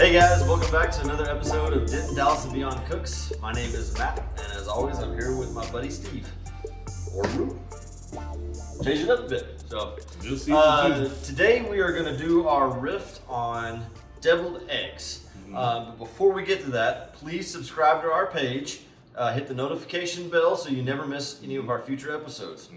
Hey guys, welcome back to another episode of Denton, Dallas and Beyond Cooks. My name is Matt, and as always, I'm here with my buddy Steve. Or Rue. Change it up a bit. So, today we are going to do our riff on deviled eggs. But before we get to that, please subscribe to our page. Hit the notification bell so you never miss any of our future episodes.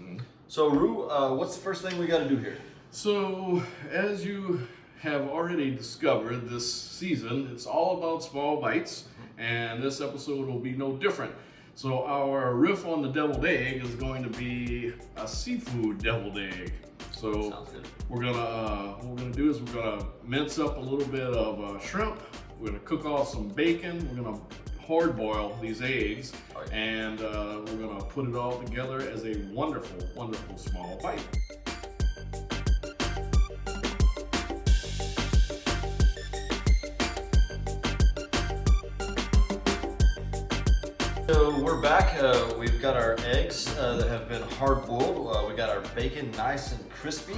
So, Rue, what's the first thing we got to do here? So, as you have already discovered this season, it's all about small bites, and this episode will be no different. So our riff on the deviled egg is going to be a seafood deviled egg. So Sounds good. what we're gonna do is we're gonna mince up a little bit of shrimp. We're gonna cook off some bacon. We're gonna hard boil these eggs, and we're gonna put it all together as a wonderful, wonderful small bite. So we're back. We've got our eggs that have been hard boiled. We got our bacon nice and crispy.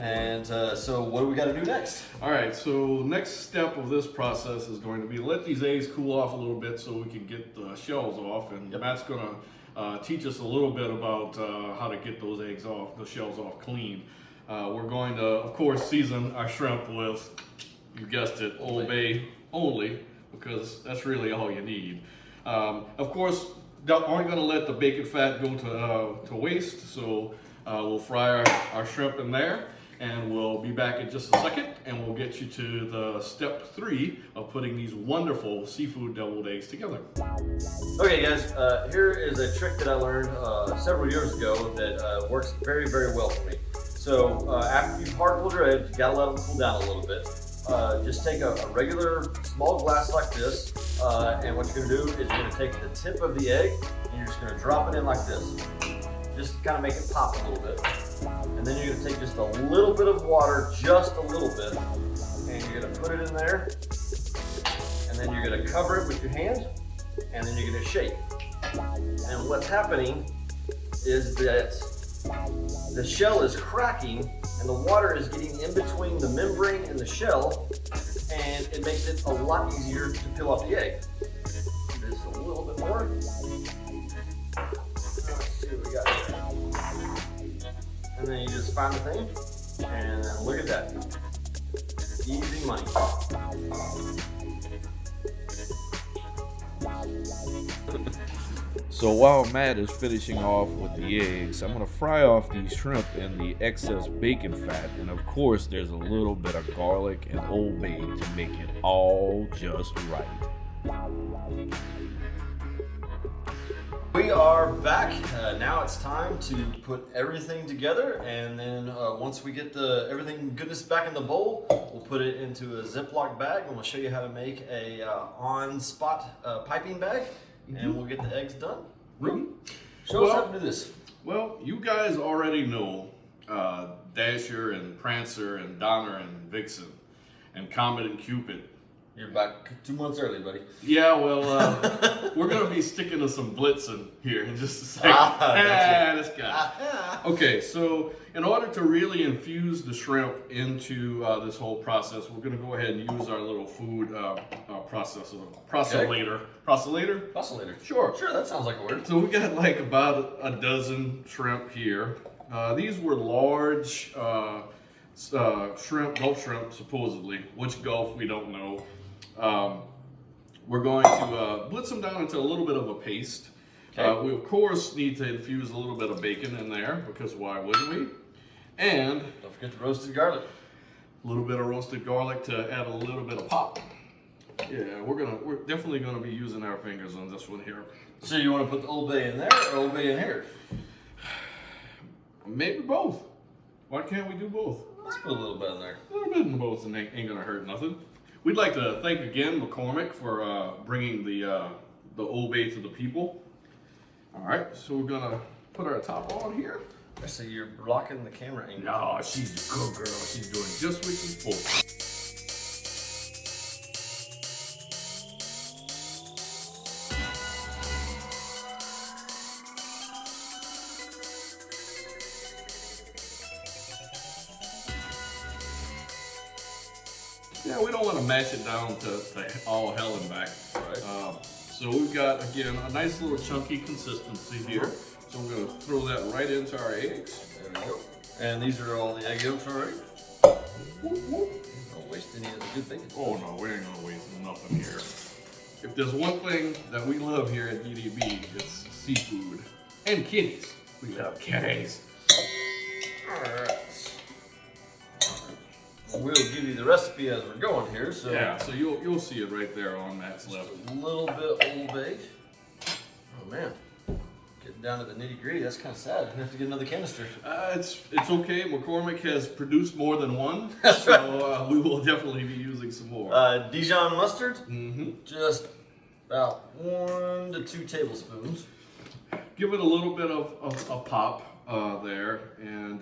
And so what do we got to do next? All right, so the next step of this process is going to be let these eggs cool off a little bit so we can get the shells off. And Matt's going to teach us a little bit about how to get those eggs off, the shells off clean. We're going to, of course, season our shrimp with, you guessed it, Old Bay only, because that's really all you need. Of course, aren't going to let the bacon fat go to waste, so we'll fry our shrimp in there, and we'll be back in just a second, and we'll get you to the step 3 of putting these wonderful seafood deviled eggs together. Okay guys, here is a trick that I learned several years ago that works very, very well for me. So after you've hard boiled your eggs, you got to let them cool down a little bit. Just take a regular small glass like this, and what you're going to do is you're going to take the tip of the egg and you're just going to drop it in like this. Just kind of make it pop a little bit. And then you're going to take just a little bit of water, just a little bit, and you're going to put it in there, and then you're going to cover it with your hand, and then you're going to shake. And what's happening is that the shell is cracking and the water is getting in between the membrane and the shell, and it makes it a lot easier to peel off the egg. Just a little bit more. Let's see what we got here. And then you just find the thing, and look at that. Easy money. So while Matt is finishing off with the eggs, I'm going to fry off these shrimp in the excess bacon fat. And of course, there's a little bit of garlic and Old Bay to make it all just right. We are back. Now it's time to put everything together. And then once we get everything goodness back in the bowl, we'll put it into a Ziploc bag. And we'll show you how to make a on-spot piping bag. And we'll get the eggs done. Show us how to do this. Well, you guys already know Dasher and Prancer and Donner and Vixen and Comet and Cupid. You're about 2 months early, buddy. Yeah, well, we're going to be sticking to some Blitzen here in just a second. This guy. Okay, so in order to really infuse the shrimp into this whole process, we're going to go ahead and use our little food processor. Processor? Sure, that sounds like a word. So we got like about a dozen shrimp here. These were large shrimp, Gulf shrimp, supposedly. Which Gulf, we don't know. We're going to blitz them down into a little bit of a paste. Okay. We of course need to infuse a little bit of bacon in there, because why wouldn't we? And don't forget the roasted garlic. A little bit of roasted garlic to add a little bit of pop. Yeah, we're definitely gonna be using our fingers on this one here. So you want to put the Old Bay in there or Old Bay in here? Maybe both. Why can't we do both? Let's put a little bit in there. A little bit in both, and ain't gonna hurt nothing. We'd like to thank again McCormick for bringing the Old Bay to the people. All right, so we're gonna put our top on here. I see you're blocking the camera angle. No, she's a good girl. She's doing just what she's supposed to. Yeah, we don't want to mash it down to all hell and back. Right. So we've got, again, a nice little chunky consistency here. So we're going to throw that right into our eggs. There we go. And these are all the egg yolks already. Don't waste any of the good bacon. Oh no, we ain't gonna waste nothing here. If there's one thing that we love here at DDB, it's seafood. And kitties. We love kitties. Alright. We'll give you the recipe as we're going here. So Yeah, so you'll see it right there on Matt's left. a little bit Old Bay. Oh man. Getting down to the nitty gritty, that's kind of sad. We have to get another canister. It's okay. McCormick has produced more than one, That's so we will definitely be using some more. Dijon mustard, Mm-hmm. just about 1 to 2 tablespoons. Give it a little bit of a pop there, and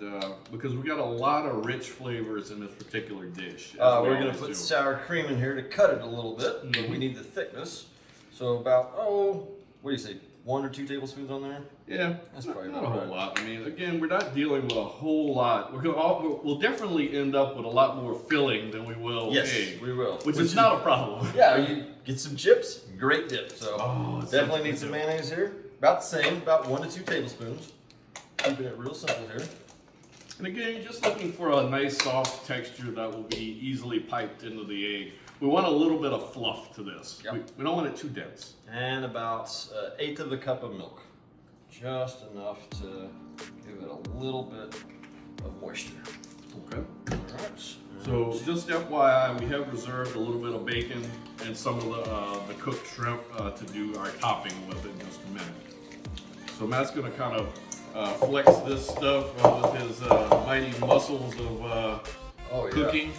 because we got a lot of rich flavors in this particular dish. We're going to put sour cream in here to cut it a little bit, but we need the thickness. So about, what do you say, 1 or 2 tablespoons on there? Yeah, That's not, probably not a about whole right. lot. I mean, again, we're not dealing with a whole lot. We'll definitely end up with a lot more filling than we will Yes, egg, we will. which is not a problem. Yeah, you get some chips, great dip. So It's definitely such a need some good dip. mayonnaise here. About the same, about 1 to 2 tablespoons. Keeping it real simple here. And again, you're just looking for a nice soft texture that will be easily piped into the egg. We want a little bit of fluff to this. Yep. We don't want it too dense. And about 1/8 of a cup of milk. Just enough to give it a little bit of moisture. Okay. Alright. So just FYI, we have reserved a little bit of bacon and some of the cooked shrimp to do our topping with in just a minute. So Matt's gonna kind of flex this stuff with his mighty muscles of cooking.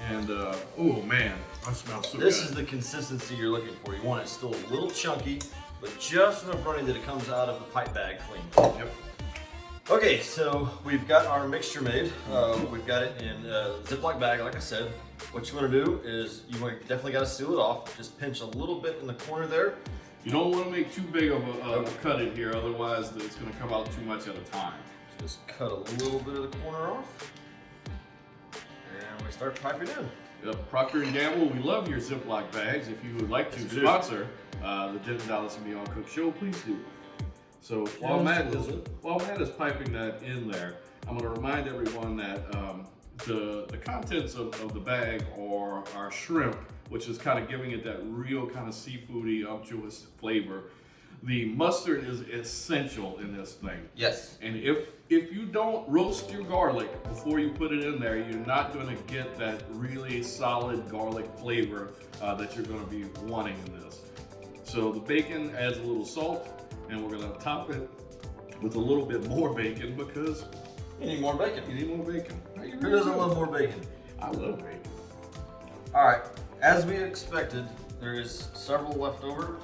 And oh man, that smells so good. This is the consistency you're looking for. You want it still a little chunky, but just enough runny that it comes out of the pipe bag clean. Yep. Okay, so we've got our mixture made. We've got it in a Ziploc bag, like I said. What you want to do is definitely got to seal it off. Just pinch a little bit in the corner there. You don't want to make too big of a cut in here, otherwise it's going to come out too much at a time. Just cut a little bit of the corner off. And we start piping in. Yep. Procter & Gamble, we love your Ziploc bags. If you would like to Yes, we do. sponsor the Denton Dallas and Beyond Cook Show, please do. So while Matt is piping that in there, I'm going to remind everyone that the contents of the bag are our shrimp, which is kind of giving it that real kind of seafoody, unctuous flavor. The mustard is essential in this thing. Yes. And if you don't roast your garlic before you put it in there, you're not going to get that really solid garlic flavor that you're going to be wanting in this. So the bacon adds a little salt, and we're going to top it with a little bit more bacon because You need more bacon. you need more bacon. Who doesn't love more bacon? I love bacon. All right, as we expected, there is several left over.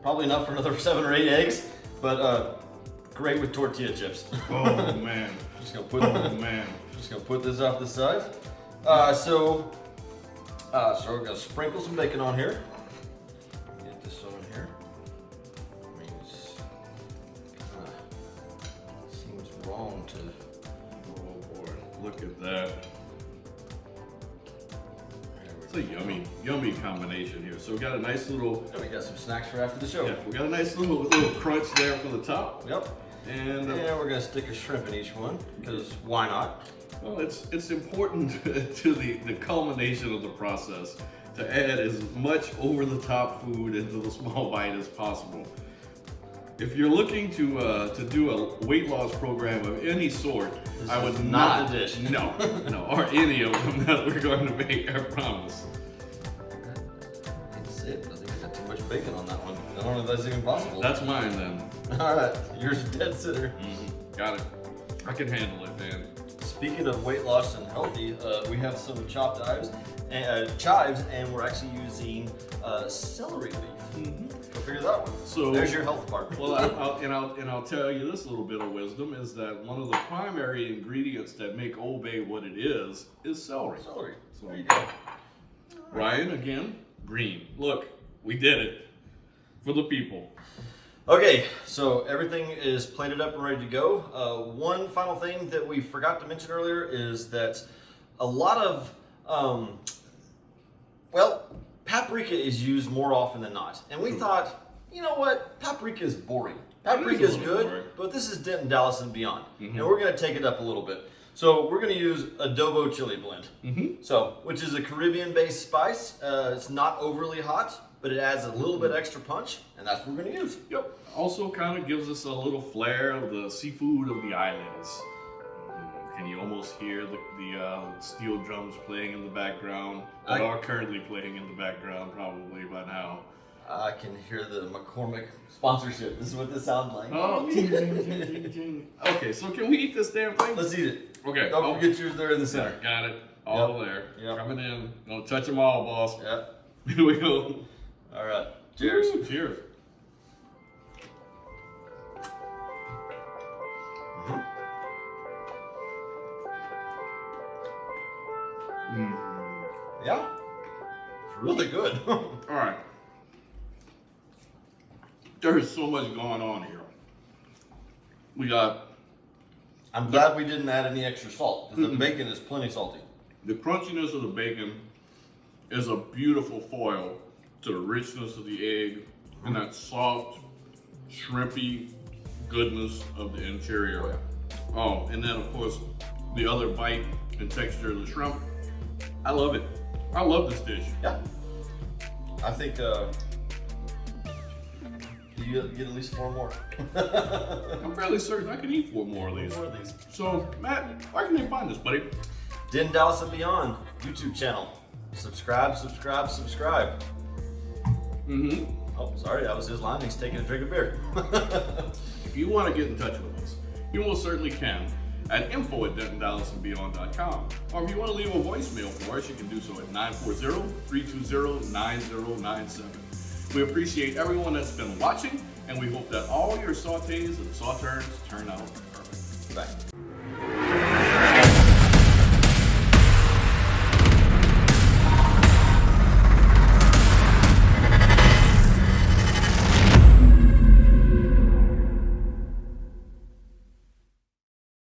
Probably enough for another 7 or 8 eggs, but great with tortilla chips. Oh man. Just gonna put Just gonna put this off the side. So we're gonna sprinkle some bacon on here. Get this on here. I mean, it seems wrong to. Oh boy, look at that. It's a yummy combination here. So we got a nice little, We got some snacks for after the show. we got a nice little crunch there for the top. Yep. And And we're gonna stick a shrimp in each one because why not? well, it's important to the culmination of the process to add as much over-the-top food into the small bite as possible. If you're looking to do a weight loss program of any sort, This I would is not. not the dish. No, or any of them that we're going to make. I promise. I hate to say it, but I think I got too much bacon on that one. I don't know if that's even possible. That's mine then. All right, yours is dead center. Got it. I can handle it, man. Speaking of weight loss and healthy, we have some chives, and we're actually using celery leaf. Go figure that one. So There's your health part. Well, I'll tell you this little bit of wisdom is that one of the primary ingredients that make Old Bay what it is celery. Celery. So There you go. Ryan, again, green. Look, we did it for the people. Okay, so everything is plated up and ready to go. One final thing that we forgot to mention earlier is that a lot of Well, paprika is used more often than not. And we thought, you know what? Paprika is boring. Paprika is good, boring. But this is Denton, Dallas, and beyond. And we're going to take it up a little bit. So we're going to use adobo chili blend. So, which is a Caribbean-based spice. It's not overly hot, but it adds a little bit extra punch, and that's what we're going to use. Yep. Also kind of gives us a little flair of the seafood of the islands. Can you almost hear the steel drums playing in the background? That are currently playing in the background probably by now. I can hear the McCormick sponsorship. This is what this sounds like. Oh, ting, ting, ting, ting, ting. Okay, so can we eat this damn thing? Let's eat it. Okay. Don't forget yours there in the center. Got it. All there. Yep. Coming in. Don't touch them all, boss. Yep. Here we go. All right. Cheers. Woo, cheers. Yeah. It's really good. All right. There's so much going on here. We got. I'm glad we didn't add any extra salt because the bacon is plenty salty. The crunchiness of the bacon is a beautiful foil to the richness of the egg and that soft, shrimpy goodness of the interior. Oh, and then of course the other bite and texture of the shrimp. I love it. I love this dish. Yeah. I think you get at least 4 more. I'm fairly certain I can eat 4 more of these. So, Matt, where can they find us, buddy? Denton, Dallas, and beyond YouTube channel. Subscribe, subscribe, subscribe. Oh, sorry, that was his line. He's taking a drink of beer. If you want to get in touch with us, you most certainly can at info@DentonDallasandBeyond.com. Or if you want to leave a voicemail for us, you can do so at 940-320-9097. We appreciate everyone that's been watching, and we hope that all your sautés and sauternes turn out perfect. Bye.